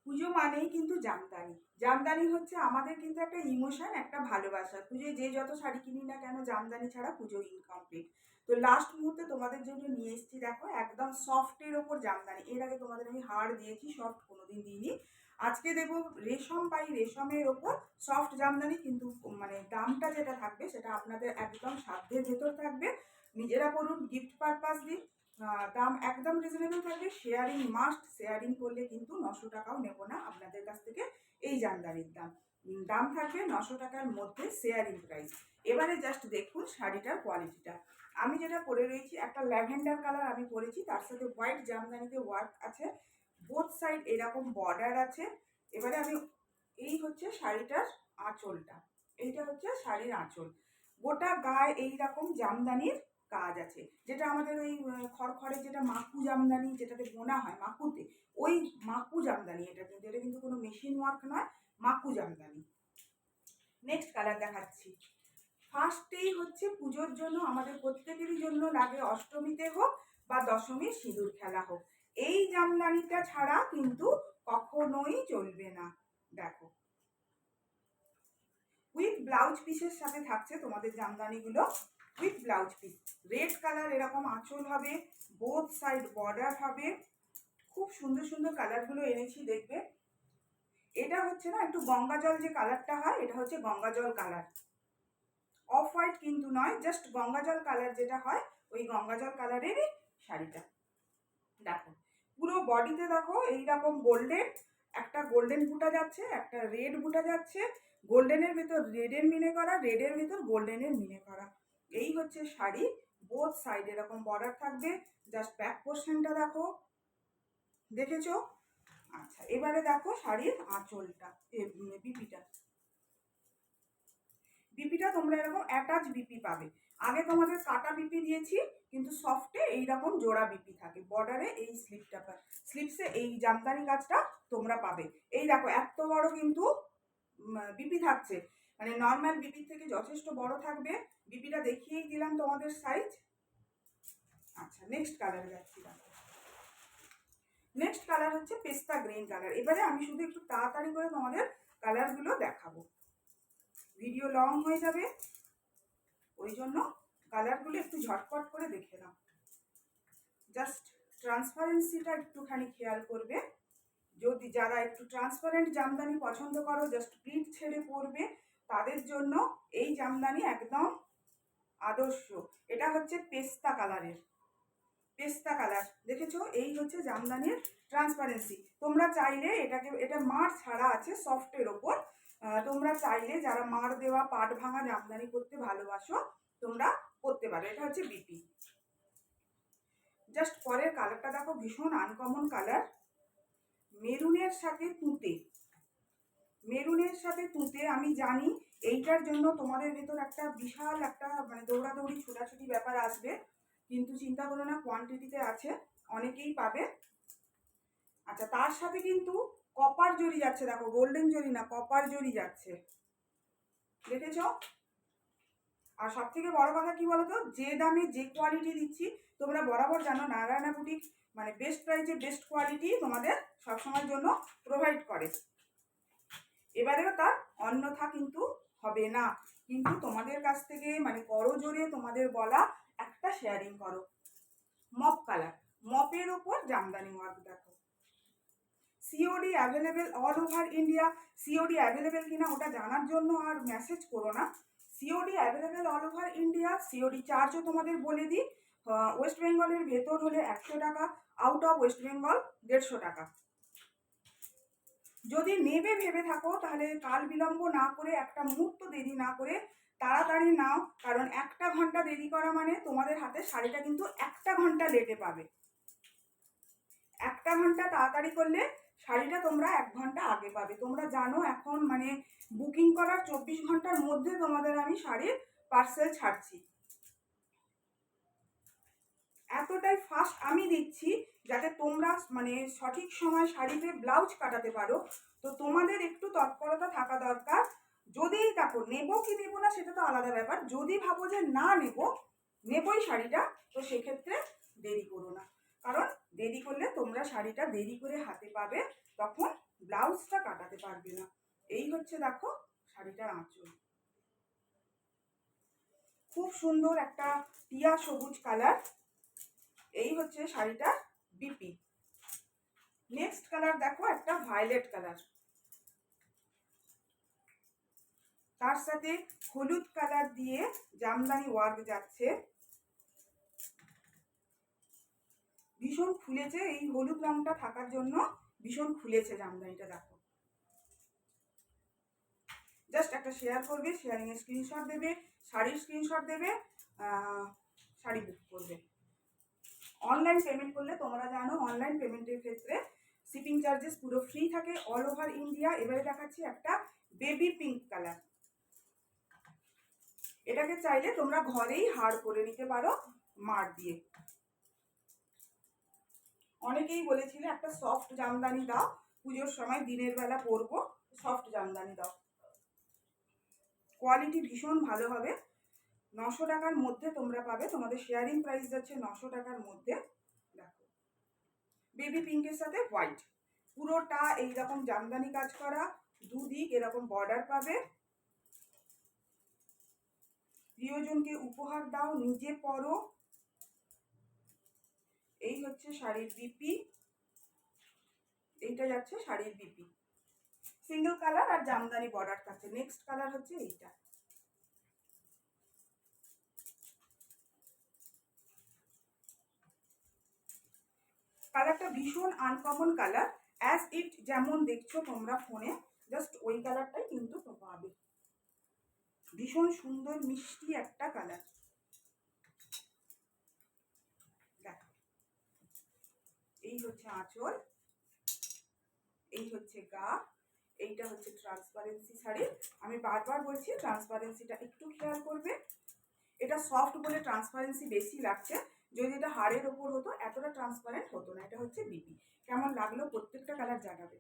পুজো মানেই কিন্তু জামদানি। জামদানি হচ্ছে আমাদের কিন্তু একটা ইমোশন, একটা ভালোবাসা। পুজোয় যে যত শাড়ি কিনি না কেন, জামদানি ছাড়া পুজো ইনকমপ্লিট। তো লাস্ট মুহূর্তে তোমাদের জন্য নিয়ে এসেছি, দেখো একদম সফটের ওপর জামদানি। এর আগে তোমাদের আমি হাড় দিয়েছি, সফট কোনোদিন দিইনি। আজকে দেবো রেশম বাই রেশমের ওপর সফট জামদানি, কিন্তু মানে দামটা যেটা থাকবে সেটা আপনাদের একদম সাধ্যের ভেতর থাকবে। নিজেরা করুন, গিফট পারপাস দিন। দাম একদম রিজনেবল থাকবে। শেয়ারিং মাস্ট, শেয়ারিং করলে কিন্তু 900 টাকাও নেব না আপনাদের কাছ থেকে এই জামদানির দাম। দাম থাকবে 900 টাকার মধ্যে শেয়ারিং প্রাইস। এবারে জাস্ট দেখুন শাড়িটার কোয়ালিটিটা। আমি যেটা পরে রয়েছি একটা ল্যাভেন্ডার কালার আমি পরেছি, তার সাথে হোয়াইট জামদানিতে ওয়ার্ক আছে, বোথ সাইড এরকম বর্ডার আছে। এবারে আমি এই হচ্ছে শাড়িটার আঁচলটা, এইটা হচ্ছে শাড়ির আঁচল। গোটা গায়ে এইরকম জামদানির কাজ আছে, যেটা আমাদের ওই খড়খড়ে যেটা মাকু জামদানি যেটাতে বোনা হয় মাকুতে, ওই মাকু জামদানি এটা, কিন্তু এটা কিন্তু কোনো মেশিন ওয়ার্ক নয়, মাকু জামদানি। নেক্সট কালার দেখাচ্ছি। ফার্স্টেই হচ্ছে পুজোর জন্য আমাদের প্রত্যেকেরই জন্য লাগে, অষ্টমীতে হোক বা দশমীর সিঁদুর খেলা হোক, এই জামদানিটা ছাড়া কিন্তু কখনোই চলবে না। দেখো উইথ ব্লাউজ পিসের সাথে থাকছে তোমাদের জামদানিগুলো, with blouse piece. Red colour এরকম আঁচল হবে, বোথ সাইড বর্ডার হবে। খুব সুন্দর সুন্দর কালারগুলো এনেছি, দেখবে। এটা হচ্ছে না একটু গঙ্গা জল যে কালারটা হয়, এটা হচ্ছে গঙ্গা জল কালার, অফ হোয়াইট কিন্তু নয়, জাস্ট গঙ্গা জল কালার যেটা হয়, ওই গঙ্গা জল কালারেরই শাড়িটা। দেখো পুরো বডিতে দেখো এইরকম গোল্ডেন, একটা গোল্ডেন বুটা যাচ্ছে, একটা রেড বুটা যাচ্ছে, গোল্ডেনের ভিতর রেডের মিনে করা, রেডের ভিতর গোল্ডেনের মিনে করা। এই হচ্ছে শাড়ি, বোথ সাইড এরকম বর্ডার থাকবে। জাস্ট ব্যাক পোর্শনটা দেখো, দেখেছো? আচ্ছা এবারে দেখো শাড়ির আঁচলটা, বিপিটা। বিপিটা তোমরা এরকম অ্যাটাচ বিপি পাবে। আগে তোমাদের কাটা বিপি দিয়েছি, কিন্তু সফটে এইরকম জোড়া বিপি থাকে, বর্ডারে এই স্লিপটা, স্লিপসে এই জামদানি কাজটা তোমরা পাবে। এই দেখো এত বড় কিন্তু বিপি থাকছে, মানে নর্মাল বিপির থেকে যথেষ্ট বড় থাকবে। বিপিটা দেখিয়েই দিলাম তোমাদের সাইজ। আচ্ছা নেক্সট কালার যাচ্ছি। দেখো নেক্সট কালার হচ্ছে পেস্তা গ্রিন কালার। এবারে আমি শুধু একটু তাড়াতাড়ি করে তোমাদের কালারগুলো দেখাবো, ভিডিও লং হয়ে যাবে, ওই জন্য কালারগুলো একটু ঝটপট করে দেখে নাও। জাস্ট ট্রান্সপারেন্সিটা একটুখানি খেয়াল করবে। যদি যারা একটু ট্রান্সপারেন্ট জামদানি পছন্দ করো, জাস্ট প্রিন্ট ছেড়ে পরবে, তাদের জন্য এই জামদানি একদম আদর্শ। এটা হচ্ছে পেস্তা কালারের, পেস্তা কালার, দেখেছো? এই হচ্ছে জামদানির ট্রান্সপারেন্সি। তোমরা চাইলে এটাকে, এটা মার ছাড়া আছে সফটের ওপর, তোমরা চাইলে যারা মার দেওয়া পাট ভাঙা জামদানি করতে ভালোবাসো তোমরা করতে পারো। এটা হচ্ছে বিপি। জাস্ট পরের কালারটা দেখো, ভীষণ আনকমন কালার, মেরুনের সাথে তুঁতে। মেরুনের সাথে তুঁতে, আমি জানি এইটার জন্য তোমাদের ভেতর একটা বিশাল একটা মানে দৌড়াদৌড়ি ছোটাছুটি ব্যাপার আসবে, কিন্তু চিন্তা করো না, কোয়ান্টিটিতে আছে, অনেকেই পাবে। আচ্ছা তার সাথে কিন্তু কপার জরি যাচ্ছে, দেখো গোল্ডেন জরি না, কপার জরি যাচ্ছে, দেখেছ? আর সব থেকে বড় কথা কি বলতো, যে দামে যে কোয়ালিটি দিচ্ছি, তোমরা বরাবর জানো নারায়ণা বুটিক মানে বেস্ট প্রাইসে বেস্ট কোয়ালিটি তোমাদের সবসময়ের জন্য প্রোভাইড করে। এবারেও তার অন্যথা কিন্তু হবে না, কিন্তু তোমাদের কাছ থেকে মানে করজোরে তোমাদের বলা একটা শেয়ারিং করো। মপ কালার, মপের ওপর জামদানি ওয়ার্ক। দেখো COD available all over India. COD available কিনা ওটা জানার জন্য আর মেসেজ করো না, COD available all over India. COD চার্জও তোমাদের বলে দিই, ওয়েস্ট বেঙ্গলের ভেতর হলে 100 টাকা, আউট অফ ওয়েস্ট বেঙ্গল 150 টাকা। যদি নেবে ভেবে থাকো তাহলে কাল বিলম্ব না করে, একটা মুহূর্ত দেরি না করে তাড়াতাড়ি নাও, কারণ 1 ঘন্টা দেরি করা মানে তোমাদের হাতে শাড়িটা কিন্তু 1 ঘন্টা লেটে পাবে। 1 ঘন্টা তাড়াতাড়ি করলে শাড়িটা তোমরা 1 ঘন্টা আগে পাবে। তোমরা জানো এখন মানে বুকিং করার 24 ঘন্টার মধ্যে তোমাদের আমি শাড়ির পার্সেল ছাড়ছি, এতটাই ফাস্ট আমি দিচ্ছি যাতে তোমরা মানে সঠিক সময় শাড়িতে ব্লাউজ কাটাতে পারো। তো তোমাদের একটু তৎপরতা থাকা দরকার। যদি দেখো নেবো কি নেবো না সেটা তো আলাদা ব্যাপার, যদি ভাবো যে না নেবই শাড়িটা, তো সেক্ষেত্রে দেরি করো না, কারণ দেরি করলে তোমরা শাড়িটা দেরি করে হাতে পাবে, তখন ব্লাউজটা কাটাতে পারবে না। এই হচ্ছে দেখো শাড়িটার আঁচল, খুব সুন্দর একটা টিয়া সবুজ কালার। এই হচ্ছে শাড়িটার বিপি। নেক্সট কালার দেখো একটা ভায়োলেট কালার, তার সাথে হলুদ কালার দিয়ে জামদানি ওয়ার্ক যাচ্ছে, ভীষণ খুলেছে। এই হলুদ রংটা থাকার জন্য ভীষণ খুলেছে জামদানিটা। দেখো জাস্ট একটা শেয়ার করবে, শেয়ারিং এর স্ক্রিনশট দেবে, শাড়ির স্ক্রিনশট দেবে, শাড়ি বুক করবে। অনলাইন পেমেন্ট করলে তোমরা জানো অনলাইন পেমেন্টের ক্ষেত্রে শিপিং চার্জেস পুরো ফ্রি থাকে অল ওভার ইন্ডিয়া। এবারে দেখাচ্ছি একটা বেবি পিঙ্ক কালার। এটাকে চাইলে তোমরা ঘরেই হার করে নিতে পারো মার দিয়ে। অনেকেই বলেছিলে একটা সফট জামদানি দাও, পুজোর সময় দিনের বেলা পরবো, সফট জামদানি দাও। কোয়ালিটি ভীষণ ভালো হবে। 900 টাকার মধ্যে তোমরা পাবে, তোমাদের শেয়ারিং প্রাইস যাচ্ছে 900 টাকার মধ্যে। দেখো বেবি পিঙ্কের সাথে হোয়াইট, পুরোটা এইরকম জামদানি কাজ করা, দুদিক এরকম বর্ডার পাবে। প্রিয়জনকে উপহার দাও, নিজে পরো। এই হচ্ছে শাড়ির বিপি, এইটা যাচ্ছে শাড়ির বিপি, সিঙ্গেল কালার আর জামদানি বর্ডার থাকছে। নেক্সট কালার হচ্ছে এইটা, কালারটা ভীষণ আনকমন কালার, অ্যাজ ইট যেমন দেখছো তোমরা ফোনে, জাস্ট ওই কালারটাই কিন্তু পাবে। ভীষণ সুন্দর মিষ্টি একটা কালার। দেখো এই হচ্ছে আঁচল, এই হচ্ছে গা, এইটা হচ্ছে ট্রান্সপারেন্সি শাড়ি। আমি বারবার বলছি ট্রান্সপারেন্সিটা একটু খেয়াল করবে। এটা সফট বলে ট্রান্সপারেন্সি বেশি লাগছে, যদি এটা হাড়ের ওপর হতো এতটা ট্রান্সপারেন্ট হতো না। এটা হচ্ছে বিপি। কেমন লাগলো প্রত্যেকটা কালার জানাবে।